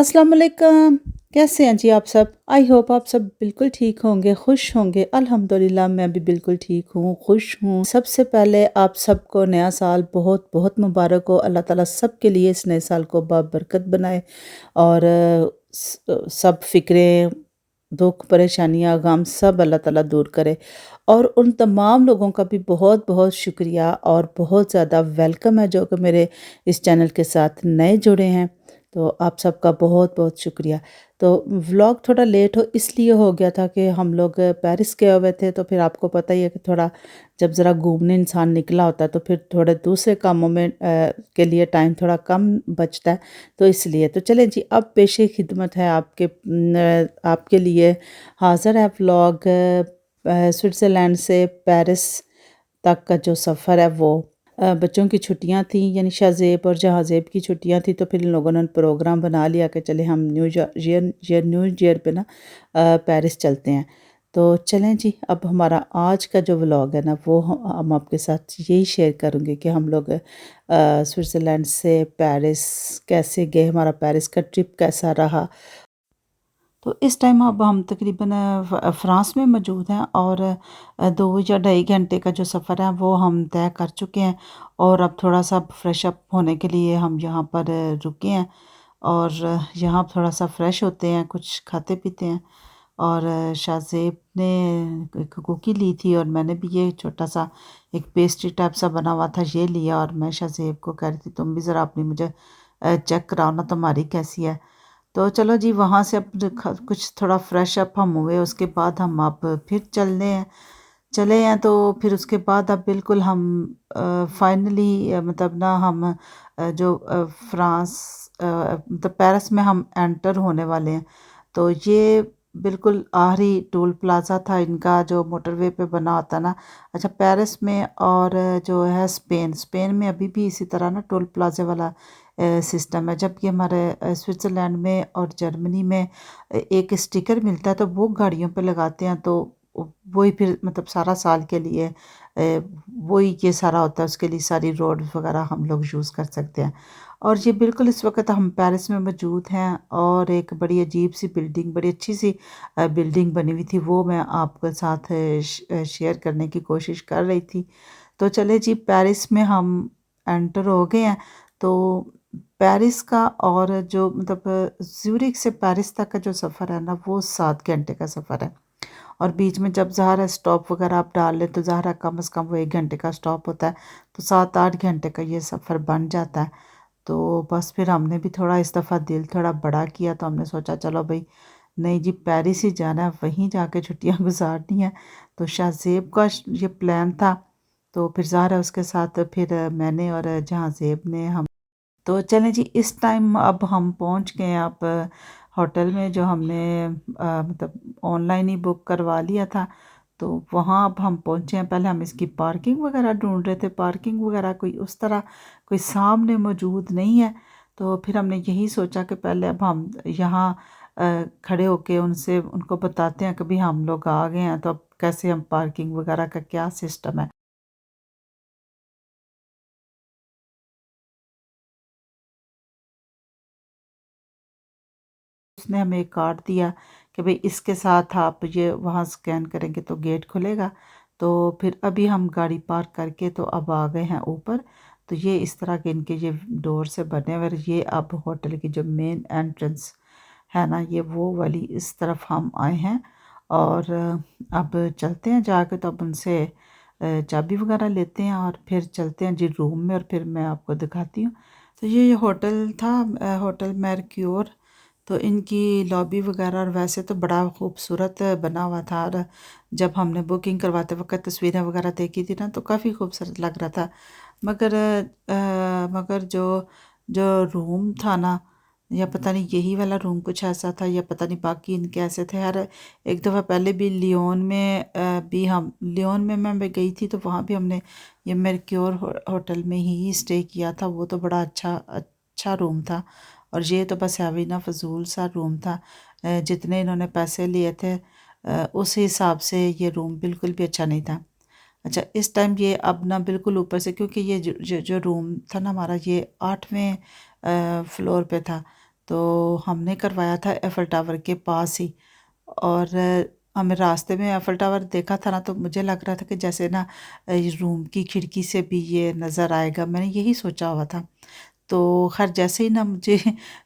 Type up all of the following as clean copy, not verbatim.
अस्सलाम वालेकुम। कैसे हैं जी आप सब? आई होप आप सब बिल्कुल ठीक होंगे, खुश होंगे। अल्हम्दुलिल्लाह मैं भी बिल्कुल ठीक हूँ, खुश हूँ। सबसे पहले आप सबको नया साल बहुत बहुत मुबारक हो। अल्लाह ताला सबके लिए इस नए साल को बाबरकत बनाए और सब फ़िक्रें, दुःख, परेशानियाँ, गम सब अल्लाह ताला दूर करे। और उन तमाम लोगों का भी बहुत बहुत शुक्रिया और बहुत ज़्यादा वेलकम है जो कि मेरे इस चैनल के साथ नए जुड़े हैं। तो आप सबका बहुत बहुत शुक्रिया। तो व्लॉग थोड़ा लेट हो इसलिए हो गया था कि हम लोग पेरिस गए हुए थे, तो फिर आपको पता ही है कि थोड़ा जब ज़रा घूमने इंसान निकला होता है तो फिर थोड़े दूसरे कामों में के लिए टाइम थोड़ा कम बचता है। तो इसलिए तो चलें जी, अब पेशे खिदमत है आपके लिए हाज़िर है व्लॉग स्विट्ज़रलैंड से पेरिस तक का जो सफ़र है वो। बच्चों की छुट्टियां थी, यानी शाहज़ेब और जहाज़ेब की छुट्टियां थी, तो फिर इन लोगों ने प्रोग्राम बना लिया कि चले हम न्यू ईयर पे ना पेरिस चलते हैं। तो चलें जी, अब हमारा आज का जो व्लॉग है ना वो हम आपके साथ यही शेयर करूँगी कि हम लोग स्विट्ज़रलैंड से पेरिस कैसे गए, हमारा पेरिस का ट्रिप कैसा रहा। तो इस टाइम अब हम तकरीबन फ्रांस में मौजूद हैं और 2 या ढाई घंटे का जो सफ़र है वो हम तय कर चुके हैं और अब थोड़ा-सा फ्रेश अप होने के लिए हम यहाँ पर रुके हैं और यहाँ थोड़ा-सा फ्रेश होते हैं, कुछ खाते-पीते हैं। और शाहज़ेब ने एक कुकी ली थी और मैंने भी ये छोटा-सा एक पेस्ट्री टाइप सा बना हुआ था, ये लिया और मैं शाहज़ेब को कह रही थी तुम भी ज़रा अपनी मुझे चेक कराओ ना तुम्हारी कैसी है। तो चलो जी, वहाँ से अब कुछ थोड़ा फ्रेश अप हम हुए, उसके बाद हम अब फिर चले हैं। तो फिर उसके बाद अब बिल्कुल हम फाइनली मतलब ना हम जो फ्रांस मतलब पेरिस में हम एंटर होने वाले हैं। तो ये बिल्कुल आखिरी टोल प्लाज़ा था इनका जो मोटरवे पे बना होता है ना। अच्छा, पेरिस में और जो है स्पेन में अभी भी इसी तरह ना टोल प्लाज़े वाला सिस्टम है, जबकि हमारे स्विट्ज़रलैंड में और जर्मनी में एक स्टिकर मिलता है तो वो गाड़ियों पे लगाते हैं, तो वही फिर मतलब सारा साल के लिए वही ये सारा होता है, उसके लिए सारी रोड वगैरह हम लोग यूज़ कर सकते हैं। और ये बिल्कुल इस वक्त हम पेरिस में मौजूद हैं और एक बड़ी अजीब सी बिल्डिंग, बड़ी अच्छी सी बिल्डिंग बनी हुई थी, वो मैं आपके साथ शेयर करने की कोशिश कर रही थी। तो चले जी, पेरिस में हम एंटर हो गए हैं। तो पेरिस का और जो मतलब ज़्यूरिख से पेरिस तक का जो सफ़र है ना वो 7 घंटे का सफ़र है और बीच में जब ज़ाहिर है स्टॉप वगैरह आप डाल लें तो ज़ाहिर है कम से कम वो 1 घंटे का स्टॉप होता है, तो 7-8 घंटे का ये सफ़र बन जाता है। तो बस फिर हमने भी थोड़ा इस दफ़ा दिल थोड़ा बड़ा किया, तो हमने सोचा चलो भाई नहीं जी, पेरिस ही जाना है, वहीं जाके छुट्टियाँ गुजारनी है। तो शाहज़ेब का ये प्लान था, तो फिर ज़ाहिर है उसके साथ फिर मैंने और जहाँज़ेब ने हम तो चलें जी, इस टाइम अब हम पहुंच गए हैं अब होटल में जो हमने मतलब ऑनलाइन ही बुक करवा लिया था। तो वहाँ अब हम पहुँचे हैं। पहले हम इसकी पार्किंग वगैरह ढूंढ रहे थे, पार्किंग वगैरह कोई उस तरह कोई सामने मौजूद नहीं है। तो फिर हमने यही सोचा कि पहले अब हम यहाँ खड़े होके उनसे उनको बताते हैं कि भाई हम लोग आ गए हैं, तो अब कैसे हम पार्किंग वगैरह का क्या सिस्टम है। उसने हमें एक कार्ड दिया कि भाई इसके साथ आप ये वहाँ स्कैन करेंगे तो गेट खुलेगा। तो फिर अभी हम गाड़ी पार्क करके तो अब आ गए हैं ऊपर। तो ये इस तरह के इनके ये डोर से बने हुए, ये अब होटल की जो मेन एंट्रेंस है ना, ये वो वाली इस तरफ हम आए हैं। और अब चलते हैं जाके, तो अब उनसे चाबी वगैरह लेते हैं और फिर चलते हैं जी रूम में और फिर मैं आपको दिखाती हूँ। तो ये होटल था, होटल मैरक्योर। तो इनकी लॉबी वगैरह और वैसे तो बड़ा खूबसूरत बना हुआ था, और जब हमने बुकिंग करवाते वक्त तस्वीरें वगैरह देखी थी ना तो काफ़ी खूबसूरत लग रहा था। मगर मगर जो जो रूम था ना, या पता नहीं यही वाला रूम कुछ ऐसा था या पता नहीं बाकी इनके ऐसे थे। यार एक दफ़ा पहले भी लियोन में भी हम लियोन में मैं गई थी, तो वहाँ भी हमने ये मेरक्योर होटल में ही स्टे किया था। वो तो बड़ा अच्छा अच्छा रूम था, और ये तो बस हैवी ना फजूल सा रूम था। जितने इन्होंने पैसे लिए थे उस हिसाब से ये रूम बिल्कुल भी अच्छा नहीं था। अच्छा, इस टाइम ये अब ना बिल्कुल ऊपर से, क्योंकि ये जो रूम था ना हमारा, ये 8वें फ्लोर पे था। तो हमने करवाया था एफ़ल टावर के पास ही। और हमें रास्ते में एफ़ल टावर देखा था ना, तो मुझे लग रहा था कि जैसे ना रूम की खिड़की से भी ये नज़र आएगा, मैंने यही सोचा हुआ था। तो ख़ैर जैसे ही ना मुझे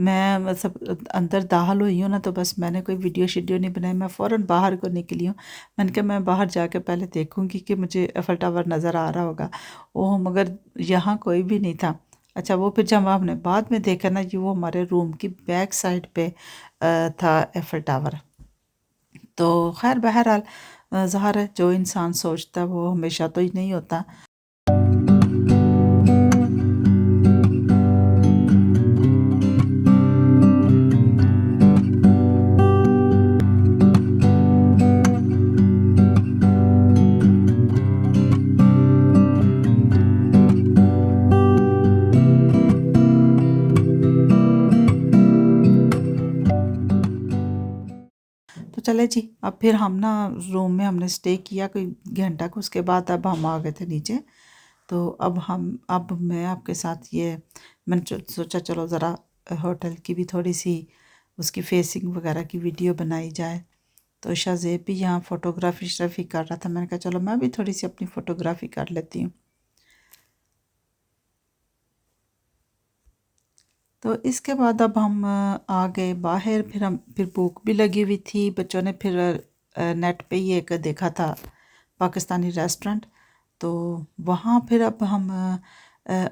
मैं मतलब अंदर दाखिल हुई हूँ ना, तो बस मैंने कोई वीडियो शीडियो नहीं बनाई, मैं फ़ौरन बाहर को निकली हूँ। मैंने कहा मैं बाहर जाके पहले देखूँगी कि मुझे एफ़ल टावर नज़र आ रहा होगा। ओह! मगर यहाँ कोई भी नहीं था। अच्छा, वो फिर जब हमने बाद में देखा ना, ये वो हमारे रूम की बैक साइड पे था एफ़ल टावर। तो ख़ैर बहरहाल ज़ाहिर है जो इंसान सोचता है वो हमेशा तो ही नहीं होता। तो चले जी, अब फिर हम ना रूम में हमने स्टे किया कोई घंटा को, उसके बाद अब हम आ गए थे नीचे। तो अब मैं आपके साथ ये मैंने सोचा चलो ज़रा होटल की भी थोड़ी सी उसकी फेसिंग वगैरह की वीडियो बनाई जाए। तो शाहज़ेब भी यहाँ फ़ोटोग्राफ़ी शराफ़ी कर रहा था, मैंने कहा चलो मैं भी थोड़ी सी अपनी फ़ोटोग्राफ़ी कर लेती हूँ। तो इसके बाद अब हम आ गए बाहर, फिर भूख भी लगी हुई थी बच्चों ने, फिर नेट पे ही एक देखा था पाकिस्तानी रेस्टोरेंट। तो वहाँ फिर अब हम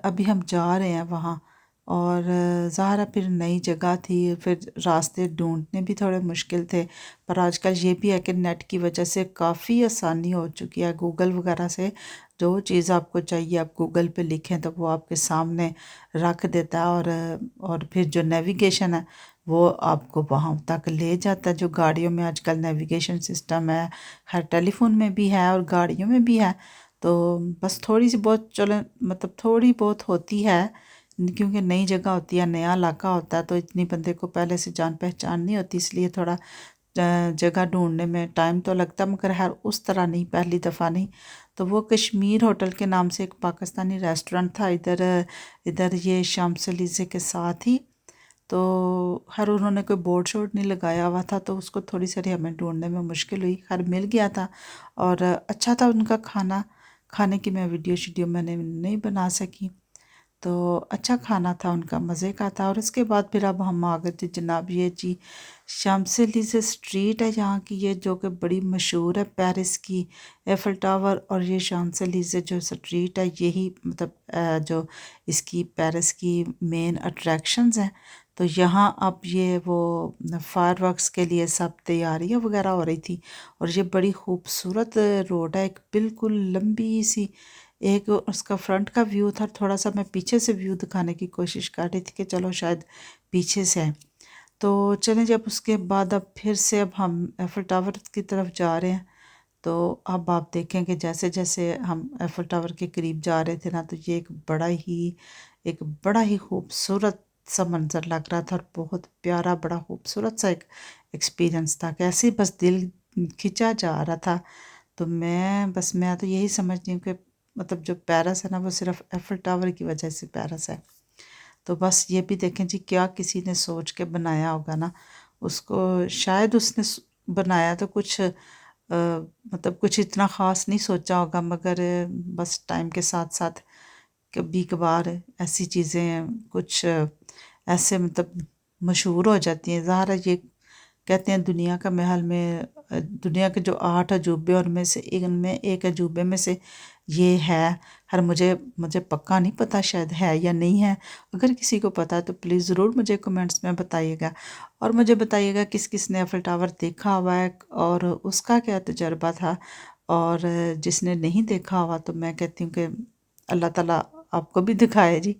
अभी हम जा रहे हैं वहाँ। और ज़ाहिर फिर नई जगह थी, फिर रास्ते ढूंढने भी थोड़े मुश्किल थे। पर आजकल ये भी है कि नेट की वजह से काफ़ी आसानी हो चुकी है। गूगल वगैरह से जो चीज़ आपको चाहिए आप गूगल पे लिखें तो वो आपके सामने रख देता है। और फिर जो नेविगेशन है वो आपको वहाँ तक ले जाता है। जो गाड़ियों में आजकल नेविगेशन सिस्टम है, हर टेलीफोन में भी है और गाड़ियों में भी है। तो बस थोड़ी सी बहुत चलो मतलब थोड़ी बहुत होती है, क्योंकि नई जगह होती है, नया इलाका होता है, तो इतनी बंदे को पहले से जान पहचान नहीं होती, इसलिए थोड़ा जगह ढूंढने में टाइम तो लगता, मगर हर उस तरह नहीं, पहली दफ़ा नहीं। तो वो कश्मीर होटल के नाम से एक पाकिस्तानी रेस्टोरेंट था इधर इधर ये शामसलीज़े के साथ ही। तो खैर उन्होंने कोई बोर्ड शोर्ड नहीं लगाया हुआ था, तो उसको थोड़ी सारी हमें ढूंढने में मुश्किल हुई, खैर मिल गया था। और अच्छा था उनका खाना, खाने की मैं वीडियो शीडियो मैंने नहीं बना सकी। तो अच्छा खाना था उनका, मज़े का था। और इसके बाद फिर अब हम आ गए थे जनाब ये जी शामसे-एलीज़े स्ट्रीट है यहाँ की, ये जो कि बड़ी मशहूर है पेरिस की। एफ़ल टावर और ये शामसे-एलीज़े जो स्ट्रीट है यही मतलब जो इसकी पेरिस की मेन अट्रैक्शंस हैं। तो यहाँ अब ये वो फायरवर्क्स के लिए सब तैयारियाँ वगैरह हो रही थी। और ये बड़ी खूबसूरत रोड है, एक बिल्कुल लंबी सी, एक उसका फ्रंट का व्यू था, थोड़ा सा मैं पीछे से व्यू दिखाने की कोशिश कर रही थी कि चलो शायद पीछे से आए। तो चलें जब उसके बाद अब फिर से अब हम एफ़ल टावर की तरफ जा रहे हैं। तो अब आप देखें कि जैसे जैसे हम एफ़ल टावर के करीब जा रहे थे ना, तो ये एक बड़ा ही खूबसूरत सा मंज़र लग रहा था और बहुत प्यारा बड़ा खूबसूरत सा एक एक्सपीरियंस था कि ऐसे ही बस दिल खिंचा जा रहा था। तो मैं तो यही समझती हूँ कि मतलब जो पेरिस है ना वो सिर्फ एफ़ल टावर की वजह से पेरिस है। तो बस ये भी देखें जी क्या किसी ने सोच के बनाया होगा ना, उसको शायद उसने बनाया तो कुछ मतलब कुछ इतना ख़ास नहीं सोचा होगा, मगर बस टाइम के साथ साथ कभी कभार ऐसी चीज़ें कुछ ऐसे मतलब मशहूर हो जाती हैं। ज़ाहिर है ये कहते हैं दुनिया का महल में दुनिया के जो 8 अजूबे और में से इनमें एक अजूबे में से ये है। हर मुझे मुझे पक्का नहीं पता शायद है या नहीं है। अगर किसी को पता है तो प्लीज़ ज़रूर मुझे कमेंट्स में बताइएगा। और मुझे बताइएगा किस किस ने एफ़ल टावर देखा हुआ है और उसका क्या तजुर्बा था। और जिसने नहीं देखा हुआ तो मैं कहती हूँ कि अल्लाह ताला आपको भी दिखाए जी।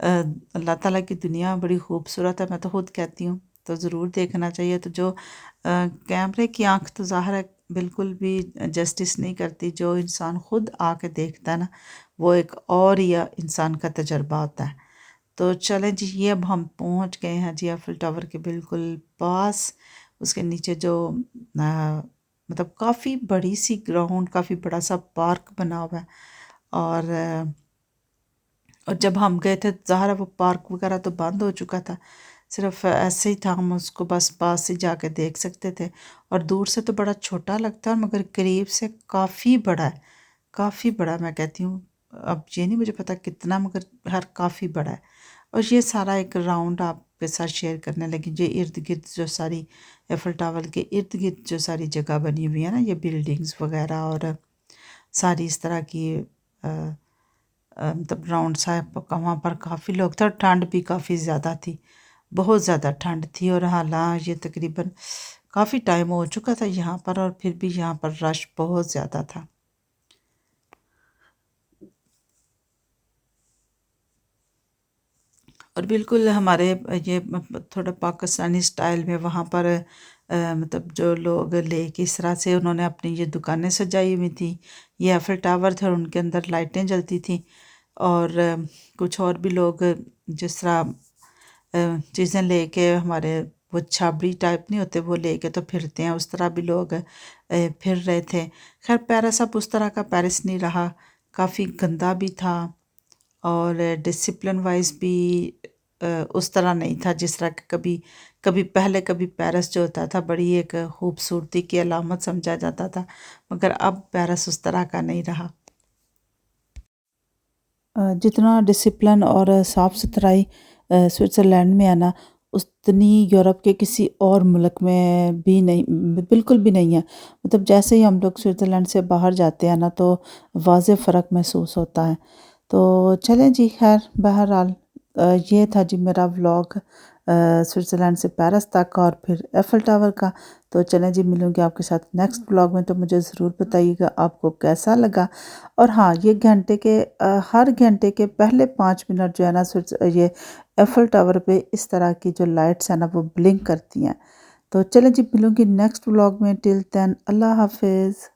अल्लाह ताला की दुनिया बड़ी खूबसूरत है, मैं तो खुद कहती हूँ। तो ज़रूर देखना चाहिए। तो जो कैमरे की आँख तो ज़ाहिर है बिल्कुल भी जस्टिस नहीं करती, जो इंसान खुद आके देखता है ना वो एक और ही इंसान का तजुर्बा होता है। तो चलें जी, ये अब हम पहुंच गए हैं जी एफिल टावर के बिल्कुल पास। उसके नीचे जो मतलब काफ़ी बड़ी सी ग्राउंड, काफ़ी बड़ा सा पार्क बना हुआ है। और और जब हम गए थे ज़ाहिर है वो पार्क वगैरह तो बंद हो चुका था। सिर्फ ऐसे ही था, हम उसको बस पास से जाके देख सकते थे। और दूर से तो बड़ा छोटा लगता है मगर करीब से काफ़ी बड़ा है, काफ़ी बड़ा। मैं कहती हूँ अब ये नहीं मुझे पता कितना, मगर हर काफ़ी बड़ा है। और ये सारा एक राउंड आपके साथ शेयर करने लगी। ये इर्द गिर्द जो सारी एफल टावर के इर्द गिर्द जो सारी जगह बनी हुई है ना, ये बिल्डिंग्स वगैरह और सारी इस तरह की मतलब राउंड सा वहाँ पर काफ़ी लोग थे और ठंड भी काफ़ी ज़्यादा थी, बहुत ज़्यादा ठंड थी। और हालांकि ये तकरीबन काफ़ी टाइम हो चुका था यहाँ पर, और फिर भी यहाँ पर रश बहुत ज़्यादा था। और बिल्कुल हमारे ये थोड़ा पाकिस्तानी स्टाइल में वहाँ पर मतलब जो लोग लेक इस तरह से उन्होंने अपनी ये दुकानें सजाई हुई थी। ये एफिल टावर थे और उनके अंदर लाइटें जलती थी। और कुछ और भी लोग जिस तरह चीज़ें लेके हमारे वो छाबड़ी टाइप नहीं होते, वो लेके तो फिरते हैं, उस तरह भी लोग फिर रहे थे। खैर पेरिस अब उस तरह का पेरिस नहीं रहा, काफ़ी गंदा भी था और डिसिप्लिन वाइज भी उस तरह नहीं था जिस तरह कि कभी कभी पहले कभी पेरिस जो होता था बड़ी एक खूबसूरती की अलामत समझा जाता था, मगर अब पेरिस उस तरह का नहीं रहा। जितना डिसिप्लिन और साफ़ सुथराई स्विट्ज़रलैंड में है ना, उतनी यूरोप के किसी और मुल्क में भी नहीं, बिल्कुल भी नहीं है। मतलब जैसे ही हम लोग स्विट्ज़रलैंड से बाहर जाते हैं ना, तो वाज़ेह फ़र्क महसूस होता है। तो चलें जी, खैर बहरहाल ये था जी मेरा व्लॉग स्विट्ज़रलैंड से पेरिस तक और फिर एफ़ल टावर का। तो चलें जी, मिलूँगी आपके साथ नेक्स्ट व्लॉग में। तो मुझे ज़रूर बताइएगा आपको कैसा लगा। और हाँ, ये घंटे के हर घंटे के पहले 5 मिनट जो है ना, ये एफ़ल टावर पे इस तरह की जो लाइट्स हैं ना, वो ब्लिंक करती हैं। तो चलें जी, मिलूँगी नेक्स्ट व्लॉग में। टिल देन अल्लाह हाफ़िज़।